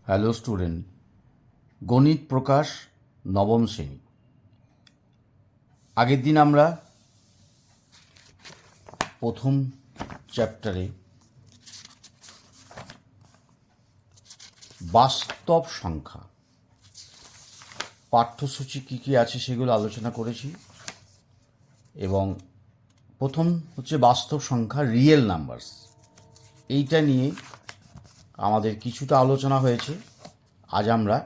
Hello student, গণিত প্রকাশ নবম শ্রেণী। আগের দিন আমরা প্রথম চ্যাপ্টারে বাস্তব সংখ্যা পাঠ্যসূচি কী কী আছে সেগুলো আলোচনা করেছি, এবং প্রথম হচ্ছে বাস্তব সংখ্যা রিয়েল নাম্বারস। এইটা নিয়ে আমাদের কিছুটা আলোচনা হয়েছে। আজ আমরা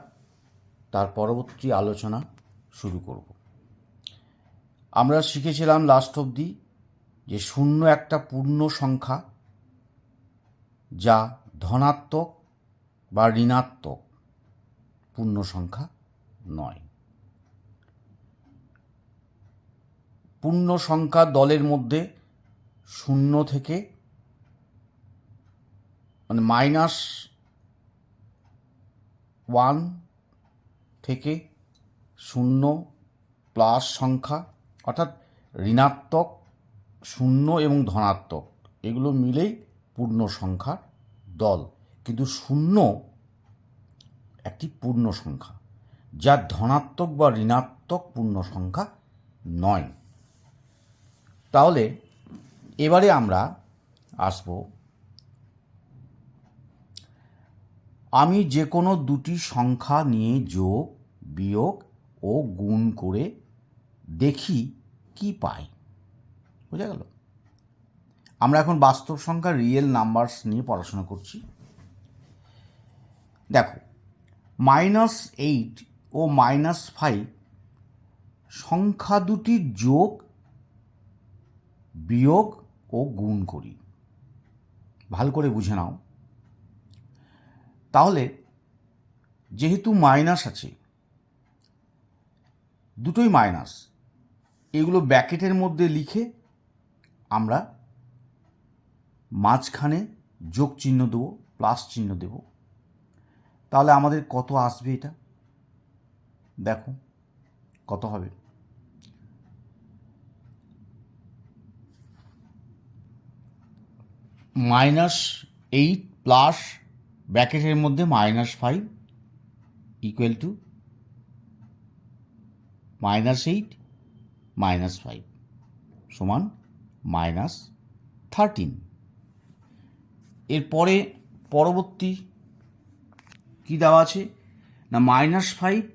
তার পরবর্তী আলোচনা শুরু করব। আমরা শিখেছিলাম লাস্ট অবধি যে শূন্য একটা পূর্ণ সংখ্যা যা ধনাত্মক বা ঋণাত্মক পূর্ণ সংখ্যা নয়। পূর্ণ সংখ্যা দলের মধ্যে শূন্য থেকে -1 থেকে 0 প্লাস সংখ্যা, অর্থাৎ ঋণাত্মক, শূন্য এবং ধনাত্মক এগুলো মিলেই পূর্ণ সংখ্যার দল। কিন্তু শূন্য একটি পূর্ণ সংখ্যা যা ধনাত্মক বা ঋণাত্মক পূর্ণ সংখ্যা নয়। তাহলে এবারে আমরা আসব, আমি যে কোনো দুটি সংখ্যা নিয়ে যোগ, বিয়োগ ও গুণ করে দেখি কি পাই। বোঝা গেল? আমরা এখন বাস্তব সংখ্যা রিয়েল নাম্বারস নিয়ে পড়াশোনা করছি। দেখো, -8 ও -5 সংখ্যা দুটির যোগ, বিয়োগ ও গুণ করি। ভালো করে বুঝে নাও। তাহলে যেহেতু মাইনাস আছে, দুটোই মাইনাস, এগুলো ব্র্যাকেটের মধ্যে লিখে আমরা মাঝখানে যোগ চিহ্ন দেবো, প্লাস চিহ্ন দেব। তাহলে আমাদের কত আসবে? এটা দেখো কত হবে। -8 প্লাস ব্র্যাকেটের মধ্যে -5 ইকুয়াল টু -8 -5 সমান -13। এরপরে পরবর্তী কি দেওয়া আছে না, -5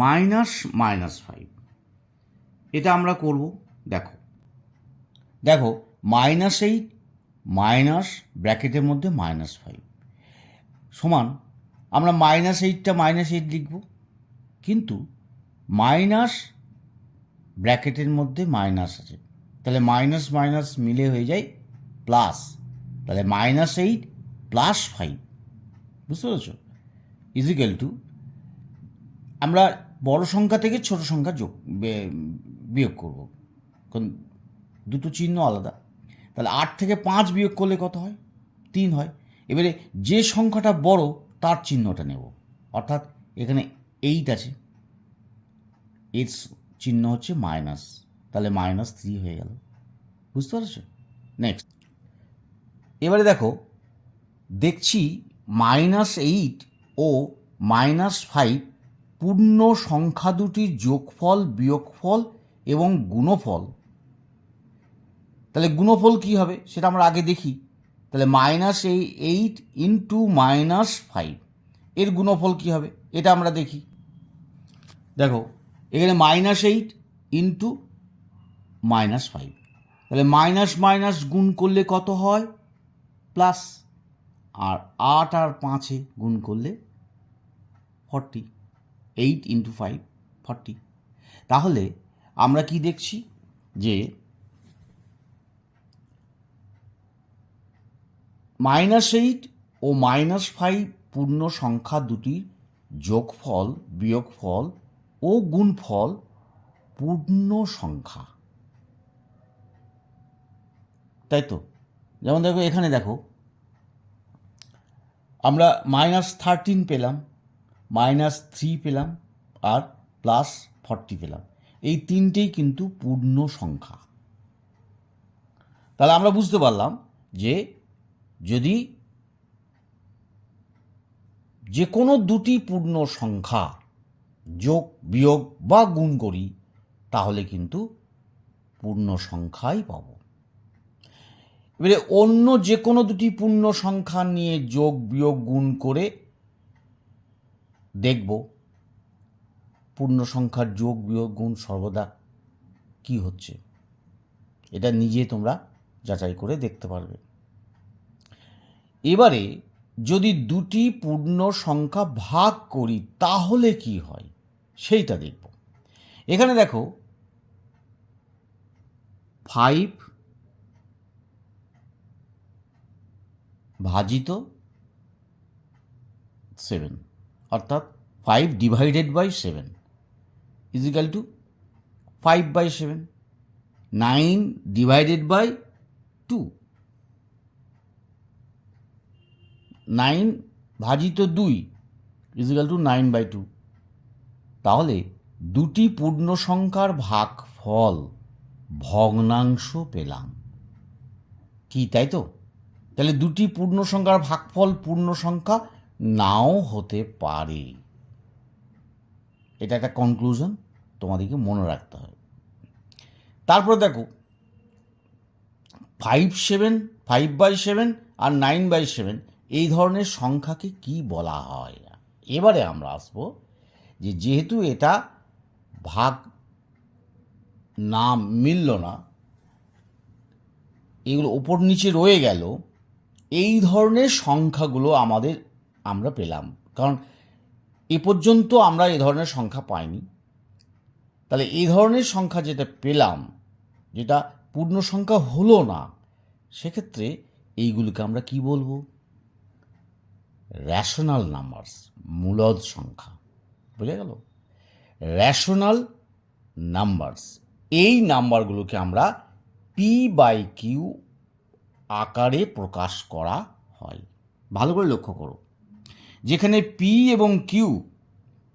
-5 এটা আমরা করব। দেখো -8 মাইনাস ব্র্যাকেটের মধ্যে -5 সমান, আমরা -8টা -8 লিখব, কিন্তু মাইনাস ব্র্যাকেটের মধ্যে মাইনাস আছে, তাহলে মাইনাস মাইনাস মিলে হয়ে যায় প্লাস। তাহলে -8 + 5, বুঝতে পেরেছ, ইজিক্যাল টু, আমরা বড় সংখ্যা থেকে ছোট সংখ্যা বিয়োগ করব, কারণ দুটো চিহ্ন আলাদা। তাহলে 8 থেকে 5 বিয়োগ করলে কত হয়? 3 হয়। এবারে যে সংখ্যাটা বড় তার চিহ্নটা নেব, অর্থাৎ এখানে 8 আছে, এর চিহ্ন হচ্ছে মাইনাস, তাহলে -3 হয়ে গেল। বুঝতে পারছো? নেক্সট, এবারে দেখছি -8 ও -5 পূর্ণ সংখ্যা দুটির যোগফল, বিয়োগফল এবং গুণফল। তাহলে গুণফল কি হবে সেটা আমরা আগে দেখি। তাহলে -8 ইন্টু -5 এর গুণফল কি হবে এটা আমরা দেখি। দেখো এখানে -8 ইন্টু -5, তাহলে মাইনাস মাইনাস গুণ করলে কত হয়? প্লাস। আর 8 আর 5 গুণ করলে 40, 8 ইন্টু 5 40। তাহলে আমরা কি দেখছি যে -8 ও -5 পূর্ণ সংখ্যা দুটির যোগফল, বিয়োগফল ও গুণফল পূর্ণ সংখ্যা, তাই তো? যেমন দেখো এখানে আমরা -13 পেলাম, -3 পেলাম আর +40 পেলাম। এই তিনটেই কিন্তু পূর্ণ সংখ্যা। তাহলে আমরা বুঝতে পারলাম যে যদি যে কোনো দুটি পূর্ণ সংখ্যা যোগ বিয়োগ বা গুণ করি তাহলে কিন্তু পূর্ণ সংখ্যাই পাব। এবারে অন্য যে কোনো দুটি পূর্ণ সংখ্যা নিয়ে যোগ বিয়োগ গুণ করে দেখব পূর্ণ সংখ্যার যোগ বিয়োগ গুণ সর্বদা কি হচ্ছে। এটা নিজে তোমরা যাচাই করে দেখতে পারবে। এবারে যদি দুটি পূর্ণ সংখ্যা ভাগ করি তাহলে কি হয় সেইটা দেখব। এখানে দেখো 5 ভাজিত 7 অর্থাৎ 5 divided by 7 is equal to 5/7। 9 divided by 2, 9 ভাজিত 2 ইজ ইকাল টু 9/2। তাহলে দুটি পূর্ণ সংখ্যার ভাগফল ভগ্নাংশ পেলাম কি, তাই তো? তাহলে দুটি পূর্ণ সংখ্যার ভাগফল পূর্ণ সংখ্যা নাও হতে পারে। এটা একটা কনক্লুশন তোমাদেরকে মনে রাখতে হবে। তারপর দেখো 5/7 আর 9/7 এই ধরনের সংখ্যাকে কি বলা হয়। এবারে আমরা আসবো যে যেহেতু এটা ভাগ নাম মিলল না, এগুলো ওপর নিচে রয়ে গেল, এই ধরনের সংখ্যাগুলো আমরা পেলাম। কারণ এ পর্যন্ত আমরা এ ধরনের সংখ্যা পাইনি। তাহলে এই ধরনের সংখ্যা যেটা পেলাম, যেটা পূর্ণ সংখ্যা হলো না, সেক্ষেত্রে এইগুলিকে আমরা কি বলবো? রেশনাল নাম্বারস, মূলদ সংখ্যা। বুঝে গেল? রেশনাল নাম্বারস, এই নাম্বারগুলোকে আমরা p/q আকারে প্রকাশ করা হয়। ভালো করে লক্ষ্য করো, যেখানে p এবং q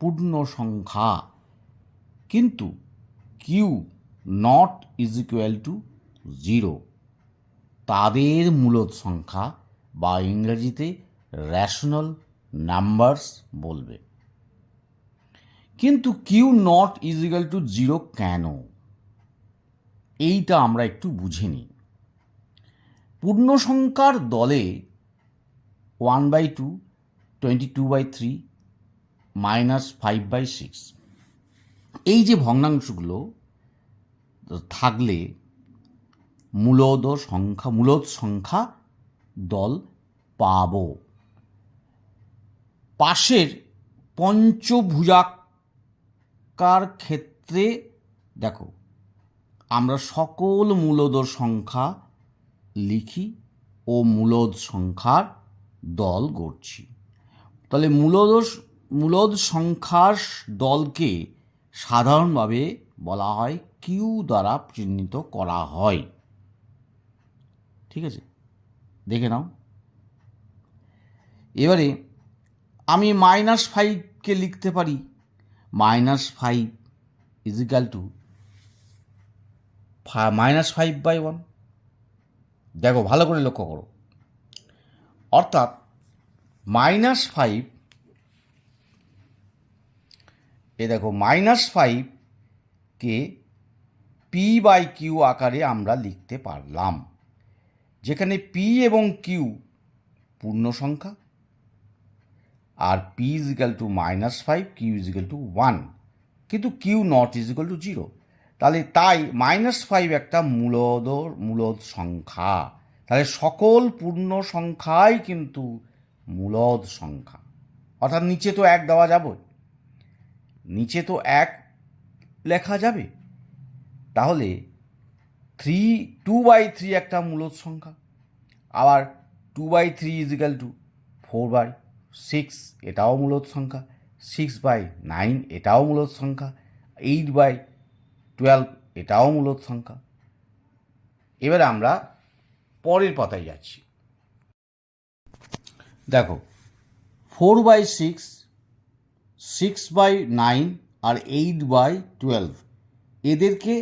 পূর্ণ সংখ্যা কিন্তু q not is equal to 0, তাদের মূলদ সংখ্যা বা ইংরেজিতে রেশনাল নাম্বারস বলবে। কিন্তু Q not is equal to 0 কেন, এইটা আমরা একটু বুঝে নিই। পূর্ণ সংখ্যার দলে 1/2, 22/3, -5/6 এই যে ভগ্নাংশগুলো থাকলে মূলদ সংখ্যা দল পাব। পাশের পঞ্চভুজাকার ক্ষেত্রে দেখো আমরা সকল মূলদ সংখ্যা লিখি ও মূলদ সংখ্যার দল গড়ছি। তাহলে মূলদ সংখ্যার দলকে সাধারণভাবে বলা হয় কিউ দ্বারা চিহ্নিত করা হয়। ঠিক আছে, দেখে নাও। এবারে আমি -5কে লিখতে পারি -5 ইজ ইকাল টু -5/1। দেখো ভালো করে লক্ষ্য করো, অর্থাৎ -5, দেখো -5কে p/q আকারে আমরা লিখতে পারলাম, যেখানে p এবং q পূর্ণ সংখ্যা আর p is equal two -5, q is equal two 1, কিন্তু q not is equal two 0। তাহলে তাই -5 একটা মূলদ সংখ্যা। তাহলে সকল পূর্ণ সংখ্যাই কিন্তু মূলদ সংখ্যা। অর্থাৎ নিচে তো 1 দেওয়া যাবে, নিচে তো 1 লেখা যাবে। তাহলে 2/3 একটা মূলদ সংখ্যা, আবার 2/3 ইজ ইকাল টু 4/6 এটাও মূলদ সংখ্যা, 6/9 এটাও মূলদ সংখ্যা, 8/12 এটাও মূলদ সংখ্যা। এবার আমরা পরের পাতায় যাচ্ছি। দেখো 4/6, 6/9 আর 8/12 এদেরকে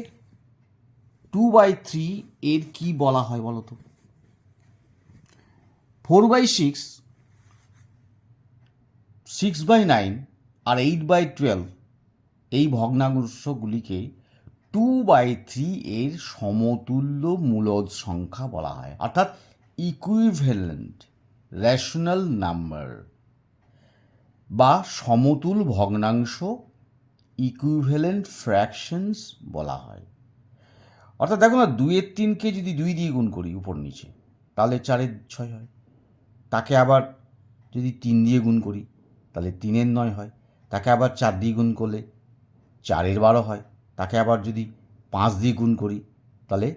2/3 এর কি বলা হয় বলো তো? 4/6 6/9 আর 8/12 এই ভগ্নাংশগুলিকে 2/3 এর সমতুল্য মূলদ সংখ্যা বলা হয়, অর্থাৎ ইকুইভ্যালেন্ট রেশনাল নাম্বার বা সমতুল ভগ্নাংশ, ইকুইভ্যালেন্ট ফ্র্যাকশনস বলা হয়। অর্থাৎ দেখো না, 2/3কে যদি 2 দিয়ে গুণ করি উপর নিচে, তাহলে 4/6 হয়। তাকে আবার যদি 3 দিয়ে গুণ করি তাহলে 3/9 হয়। তাকে আবার 4 দিয়ে গুণ করলে 4/12 হয়। তাকে আবার যদি 5 দিয়ে গুণ করি তাহলে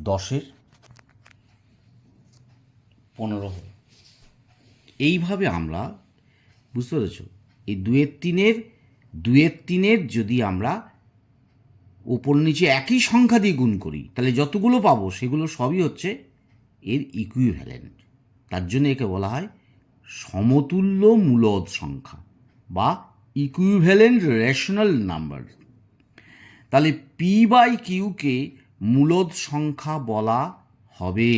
10/15 হয়। এইভাবে আমরা, বুঝতে পেরেছ, এই 2/3-এর যদি আমরা ওপর নিচে একই সংখ্যা দিয়ে গুণ করি তাহলে যতগুলো পাবো সেগুলো সবই হচ্ছে এর ইকুইভ্যালেন্ট। তার জন্য একে বলা হয় সমতুল্য মূলদ সংখ্যা বা ইকুইভ্যালেন্ট রেশনাল নাম্বার। তাহলে P/Qকে মূলদ সংখ্যা বলা হবে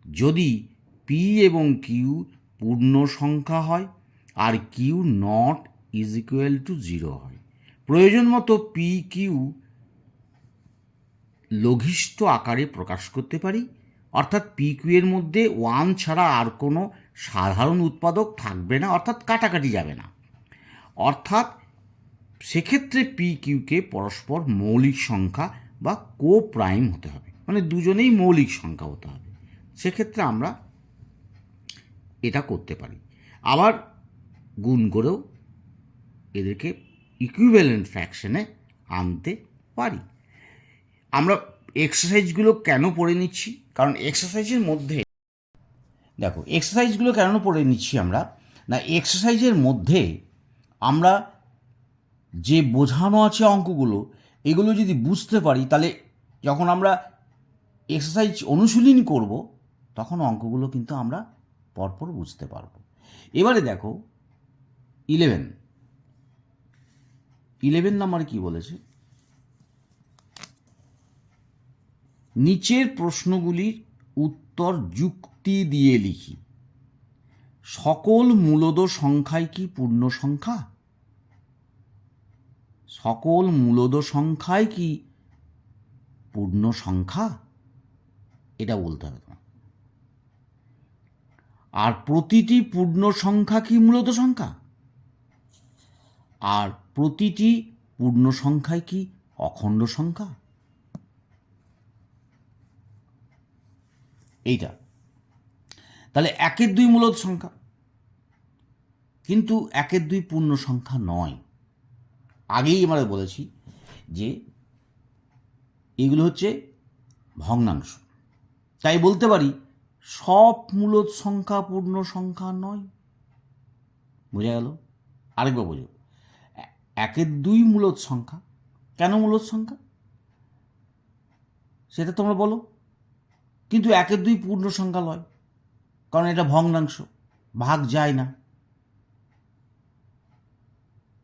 যদি P এবং Q পূর্ণ সংখ্যা হয় আর Q not is equal to 0 হয়। প্রয়োজন মতো PQ লঘিষ্ঠ আকারে প্রকাশ করতে পারি, অর্থাৎ PQ এর মধ্যে 1 ছাড়া আর কোনো সাধারণ উৎপাদক থাকবে না, অর্থাৎ কাটাকাটি যাবে না। অর্থাৎ সেক্ষেত্রে PQকে পরস্পর মৌলিক সংখ্যা বা কো প্রাইম হতে হবে, মানে দুজনেই মৌলিক সংখ্যা হতে হবে। সেক্ষেত্রে আমরা এটা করতে পারি। আবার গুণ করেও এদেরকে ইকুইভ্যালেন্ট ফ্র্যাকশনে আনতে পারি। আমরা এক্সারসাইজগুলো কেন পড়ে নিচ্ছি? কারণ এক্সারসাইজের মধ্যে দেখো, এক্সারসাইজগুলো কেন পড়ে নিচ্ছি আমরা, না এক্সারসাইজের মধ্যে আমরা যে বোঝানো আছে অঙ্কগুলো, এগুলো যদি বুঝতে পারি তাহলে যখন আমরা এক্সারসাইজ অনুশীলনী করব তখন অঙ্কগুলো কিন্তু আমরা পরপর বুঝতে পারবো। এবারে দেখো 11 নাম্বারে কি বলেছে, নিচের প্রশ্নগুলির উত্তর যুক্তি দিয়ে লিখি। সকল মূলদ সংখ্যাই কি পূর্ণ সংখ্যা? সকল মূলদ সংখ্যাই কি পূর্ণ সংখ্যা? এটা বলতে হবে তোমার। আর প্রতিটি পূর্ণ সংখ্যা কি মূলদ সংখ্যা? আর প্রতিটি পূর্ণ সংখ্যাই কি অখণ্ড সংখ্যা? এইটা তাহলে 1/2 মূলদ সংখ্যা, কিন্তু 1/2 পূর্ণ সংখ্যা নয়। আগেই আমরা বলেছি যে এগুলো হচ্ছে ভগ্নাংশ, তাই বলতে পারি সব মূলদ সংখ্যা পূর্ণ সংখ্যা নয়। বোঝা গেল? আরেকবার বোঝো, 1/2 মূলদ সংখ্যা। কেন মূলদ সংখ্যা সেটা তোমরা বলো, কিন্তু 1/2 পূর্ণ সংখ্যা নয়, কারণ এটা ভগ্নাংশ, ভাগ যায় না।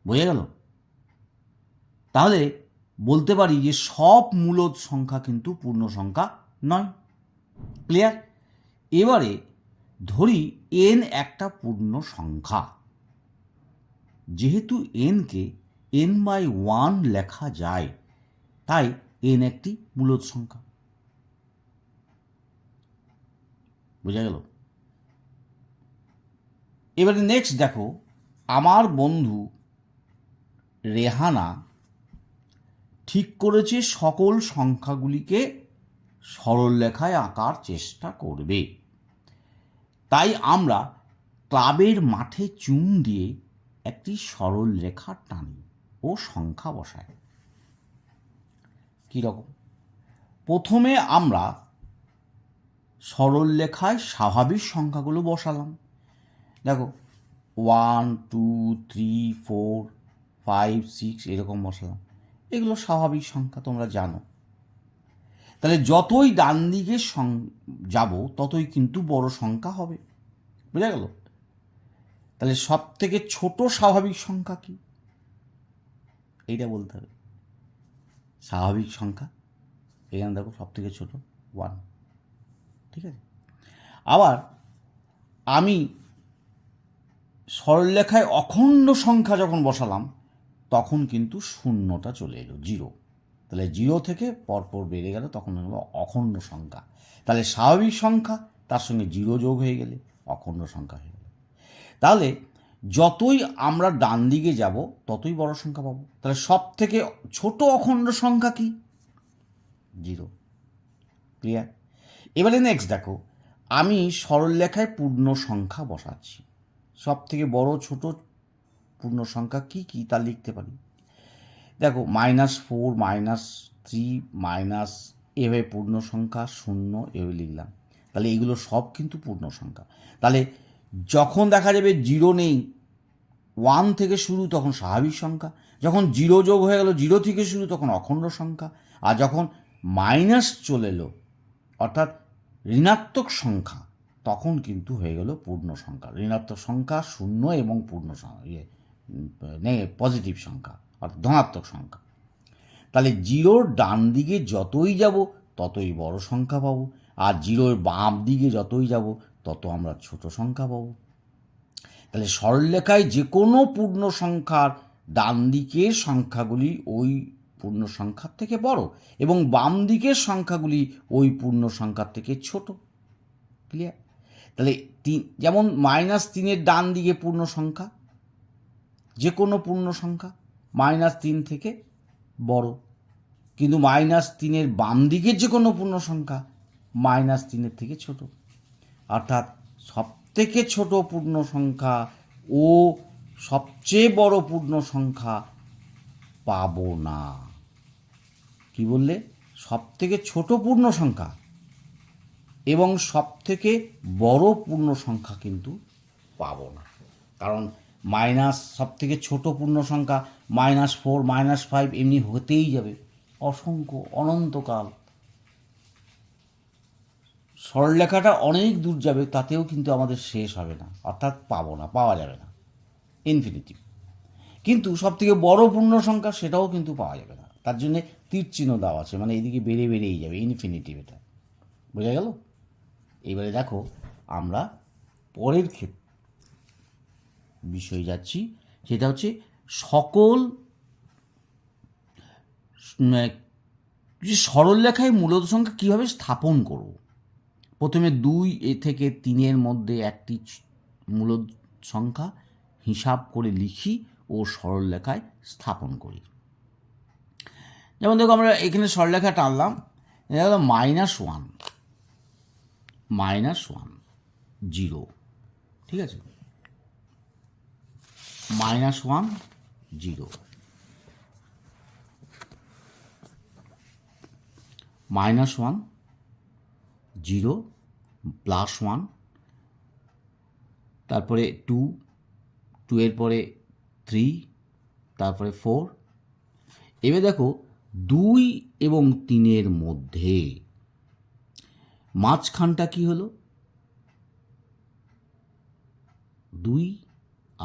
বোঝা গেল? তাহলে বলতে পারি যে সব মূলদ সংখ্যা কিন্তু পূর্ণ সংখ্যা নয়। ক্লিয়ার? এবারে ধরি n একটা পূর্ণ সংখ্যা। যেহেতু nকে n/1 লেখা যায়, তাই n একটি মূলদ সংখ্যা। বোঝা গেল? এবারে নেক্সট দেখো, আমার বন্ধু রেহানা ঠিক করেছে সকল সংখ্যাগুলিকে সরলরেখায় আঁকার চেষ্টা করবে। তাই আমরা ক্লাবের মাঠে চুন দিয়ে একটি সরল রেখা টানি ও সংখ্যা বসাই। কীরকম? প্রথমে আমরা সরল রেখায় স্বাভাবিক সংখ্যাগুলো বসালাম। দেখো 1 2 3 4 5 6 এরকম বসালাম। এগুলো স্বাভাবিক সংখ্যা, তোমরা জানো। তাহলে যতই ডান দিকে যাব ততই কিন্তু বড় সংখ্যা হবে। বুঝা গেল? তাহলে সব থেকে ছোট স্বাভাবিক সংখ্যা কি, এইটা বলতে হবে। স্বাভাবিক সংখ্যা এখানে দেখো সব থেকে ছোট 1। ঠিক আছে? আবার আমি সরলরেখায় অখণ্ড সংখ্যা যখন বসালাম তখন কিন্তু শূন্যটা চলে এলো, জিরো। তাহলে জিরো থেকে পরপর বেড়ে গেল, তখন হলো অখণ্ড সংখ্যা। তাহলে স্বাভাবিক সংখ্যা তার সঙ্গে জিরো যোগ হয়ে গেলে অখণ্ড সংখ্যা হয়ে গেল। তাহলে যতই আমরা ডান দিকে যাব ততই বড় সংখ্যা পাবো। তাহলে সব থেকে ছোট অখণ্ড সংখ্যা কি? জিরো। ক্লিয়ার? এবারে নেক্সট দেখো, আমি সরলরেখায় পূর্ণ সংখ্যা বসাচ্ছি। সব থেকে বড় ছোট পূর্ণ সংখ্যা কি কি তা লিখতে পারি। দেখো, -4, -3, মাইনাস, এভাবে পূর্ণ সংখ্যা, শূন্য, এভাবে লিখলাম। তাহলে এগুলো সব কিন্তু পূর্ণ সংখ্যা। তাহলে যখন দেখা যাবে জিরো নেই, 1 থেকে শুরু, তখন স্বাভাবিক সংখ্যা। যখন জিরো যোগ হয়ে গেল, জিরো থেকে শুরু, তখন অখণ্ড সংখ্যা। আর যখন মাইনাস চলে এলো, অর্থাৎ ঋণাত্মক সংখ্যা, তখন কিন্তু হয়ে গেল পূর্ণ সংখ্যা। ঋণাত্মক সংখ্যা, শূন্য এবং পূর্ণ সংখ্যা, পজিটিভ সংখ্যা অর্থাৎ ধনাত্মক সংখ্যা। তাহলে জিরোর ডান দিকে যতই যাব ততই বড় সংখ্যা পাবো, আর জিরোর বাম দিকে যতই যাব তত আমরা ছোট সংখ্যা পাবো। তাহলে সরলরেখায় যে কোনো পূর্ণ সংখ্যার ডান দিকের সংখ্যাগুলি ওই পূর্ণ সংখ্যার থেকে বড় এবং বাম দিকের সংখ্যাগুলি ওই পূর্ণ সংখ্যার থেকে ছোট। ক্লিয়ার? তাহলে যেমন -3 ডান দিকে পূর্ণ সংখ্যা, যে কোনো পূর্ণ সংখ্যা -3 থেকে বড়, কিন্তু -3 বাম দিকের যে কোনো পূর্ণ সংখ্যা -3 থেকে ছোট। অর্থাৎ সব থেকে ছোট পূর্ণ সংখ্যা ও সবচেয়ে বড় পূর্ণ সংখ্যা পাবো না। কি বললে? সব থেকে ছোট পূর্ণ সংখ্যা এবং সব থেকে বড় পূর্ণ সংখ্যা কিন্তু পাবো না। কারণ সব থেকে ছোট পূর্ণ সংখ্যা -4, -5 এমনি হতেই যাবে অসংখ্য, অনন্তকাল। সরলরেখাটা অনেক দূর যাবে, তাতেও কিন্তু আমাদের শেষ হবে না, অর্থাৎ পাবো না, পাওয়া যাবে না, ইনফিনিটিভ। কিন্তু সব থেকে বড় পূর্ণ সংখ্যা সেটাও কিন্তু পাওয়া যাবে না, তার জন্যে তীর চিহ্ন দেওয়া আছে, মানে এইদিকে বেড়েই যাবে, ইনফিনিটিভ। এটা বোঝা গেল? এবারে দেখো, আমরা পরের বিষয়ে যাচ্ছি, সেটা হচ্ছে সকল সরলরেখায় মূলদ সংখ্যা কীভাবে স্থাপন করব। প্রথমে 2 থেকে 3 মধ্যে একটি মূলদ সংখ্যা হিসাব করে লিখি ও সরলরেখায় স্থাপন করি। যেমন দেখো, আমরা এখানে সরলরেখা টানলাম, এটা হলো -1, -0, ঠিক আছে, -1, 0, -1, 0, +1, তারপরে 2, 2 এর পরে 3, তারপরে 4। এবার দেখো, 2 এবং 3 মধ্যে মাঝখানটা কি হলো? 2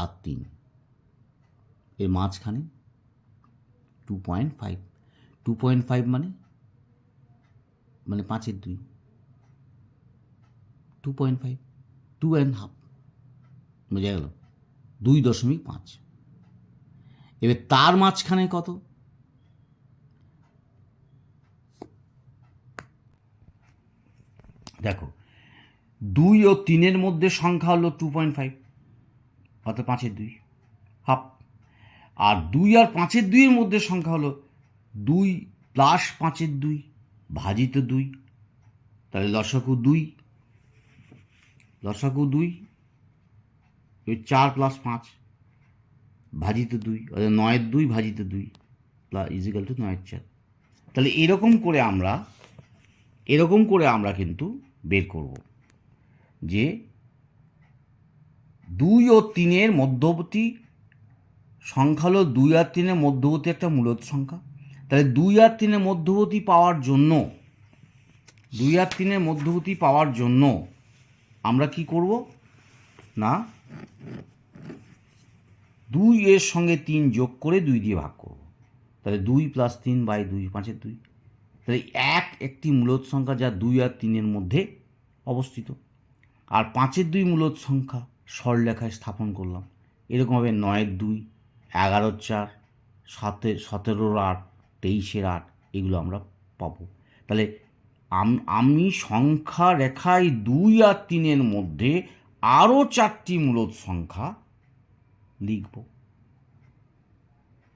আর 3 এর মাঝখানে 2.5, 2.5 মানে 5-এর 2, 2.5, 2.5, বোঝা গেল? 2.5। এবার তার মাঝখানে কত? দেখো, 2 ও 3 মধ্যে সংখ্যা হলো 2.5, অর্থাৎ 5-এর 2, হাফ। আর 2 আর 5-এর 2 মধ্যে সংখ্যা হলো 2 + 5-এর 2 ভাজিত 2, তাহলে লসাগু 2, 4 + 5 ভাজিত 2, অর্থাৎ 9-এর 2 ভাজিত 2 = 9-এর 4। তাহলে এরকম করে আমরা কিন্তু বের করব যে 2 ও 3 মধ্যবর্তী সংখ্যা হলো 2 আর 3 মধ্যবর্তী একটা মূলদ সংখ্যা। তাহলে 2 আর 3 মধ্যবর্তী পাওয়ার জন্য আমরা কি করব না, 2 এর সঙ্গে 3 যোগ করে 2 দিয়ে ভাগ করব। তাহলে 2 + 3/2, 5-এর 2। তাহলে একটি মূলদ সংখ্যা যা 2 আর 3 মধ্যে অবস্থিত। আর 5-এর 2 মূলদ সংখ্যা সরলরেখায় স্থাপন করলাম। এরকমভাবে 9-2, 11-4, 17-8, 23-8 এগুলো আমরা পাবো। তাহলে আমি সংখ্যা রেখায় 2 আর 3-এর মধ্যে আরও 4টি মূলদ সংখ্যা লিখব।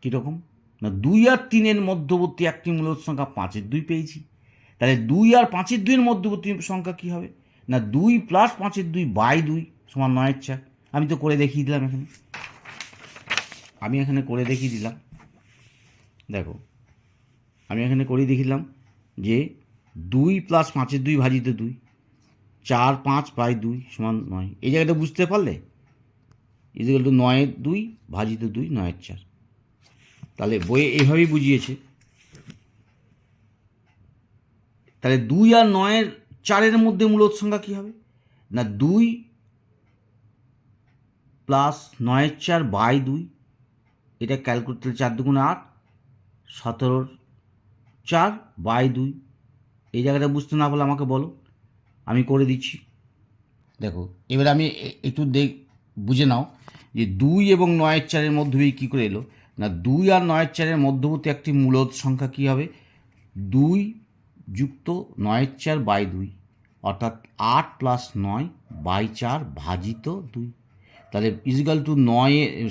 কীরকম না, 2 আর 3-এর মধ্যবর্তী একটি মূলদ সংখ্যা 5-2 পেয়েছি। তাহলে 2 আর 5-2-এর মধ্যবর্তী সংখ্যা কী হবে না, 2 + 5/2 সমান 9-4। আমি তো করে দেখিয়ে দিলাম এখানে করে দেখিয়ে দিলাম। দেখো আমি এখানে করেই দেখিলাম যে 2 + 5/2 ভাজিত 2, 4/5/2 সমান 9। এই জায়গাটা বুঝতে পারলে? ইকুয়াল টু 9/2 ভাজিত 2, 9/4। তাহলে বইয়ে এইভাবেই বুঝিয়েছে। তাহলে 2 আর 9-4-এর মধ্যে মূলদ সংখ্যা কী হবে না, 2 + 9/4/2। এটা ক্যালকুলেট, 4×2 = 8, 17/4/2। এই জায়গাটা বুঝতে না পারলে আমাকে বলো, আমি করে দিচ্ছি। দেখো এবার আমি একটু বুঝে নাও যে 2 এবং 9/4-এর মধ্যে কী করে এলো না, 2 আর 9/4-এর মধ্যবর্তী একটি মূলদ সংখ্যা কী হবে, 2 + 9/4/2 অর্থাৎ 8 + 9/4 ভাজিত 2। তাহলে ইজিক্যাল টু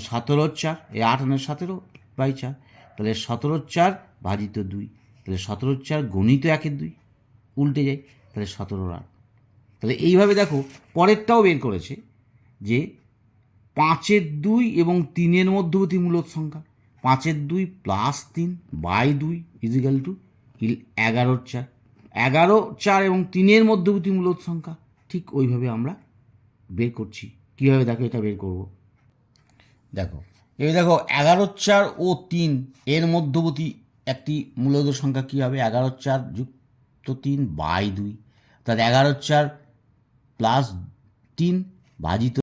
17/4, এই 8 আর 17/4, তাহলে 17/4 ভাজিত 2। তাহলে 17/4 গণিত 1/2 উল্টে যায়, তাহলে 17/8। তাহলে এইভাবে দেখো পরেরটাও বের করেছে যে 5/2 এবং 3-এর মধ্যবর্তী মূলদ সংখ্যা 5/2 + 3/2 ইজিক্যাল টু 11/4। 11/4 এবং 3-এর মধ্যবর্তী মূলদ সংখ্যা ঠিক ওইভাবে আমরা বের করছি। কীভাবে দেখো এটা বের করব, দেখো এবার দেখো 11/4 ও 3 এর মধ্যবর্তী একটি মূলদ সংখ্যা কী হবে, 11/4 + 3/2। তাহলে 11/4 + 3 ভাজিত